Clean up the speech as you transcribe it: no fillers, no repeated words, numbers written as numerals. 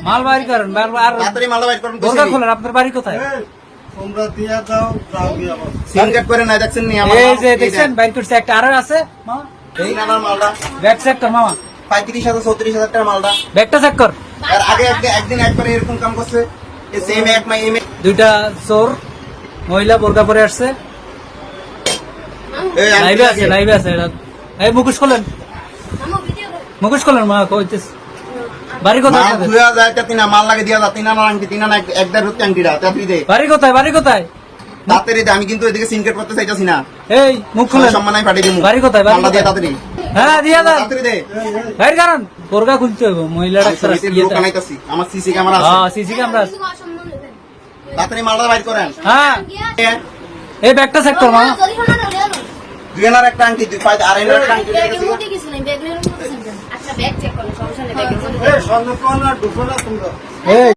মাল বাইর করেন আর তাড়াতাড়ি মালটা বাইর করেন। বোরকা খোলেন। আপনার বাড়ি কোথায়? তোমরা দিয়া দাও যাও গিয়া বস। সিন কাট করে না দেখছেন নি আমার এই মাল? যে দেখছেন বাইর করছে একটা আরো আছে মা এই নানার মালটা ব্যাগ চেক কর মামা 35,000 34,000 টাকা মালটা। ব্যাগটা চেক কর। আর আগে একদিন একবার এরকম কাম করছে এই সেম এক মাই এম দুইটা চোর মহিলা বোরকা পরে আসছে এই লাইভে আছে এটা। এই মুখোশ খোলেন মুখোশ খোলেন মা কইতেছ বাড়ি কোথায় মাল আপনাদের? ধুয়া যায় তা তিনা মাল লাগে দিয়া যা তিনা না আংটি তিনা না একদার রুটি আংটিটা তাড়াতাড়ি দে বাড়ি কোথায়? তাড়াতাড়ি দে। আমি কিন্তু এদিকে সিন কাট করতে চাইতাছি না। এই মুখ খুলেন। সম্মান আমি পাঠিয়ে দিমু। বাড়ি কোথায়? মালটা দিয়ে তাড়াতাড়ি হ্যাঁ দিয়া দেন তাড়াতাড়ি দে। বাইর করেন। বোরকা খুলতে হইব মহিলাটা আমি ছবিতে লোক আনাইতাছি। আমার সিসি ক্যামেরা আছে। হ্যাঁ সিসি ক্যামেরা আছে। তাড়াতাড়ি মালটা বাইর করেন। হ্যাঁ এই ব্যাগটা চেক কর মা দুই আনার একটা আংটি দুই পাঁচ আর এনার একটা আংটি দিয়ে গেছে। এই সন্দেহ না ঢুকো না তোমরা। এই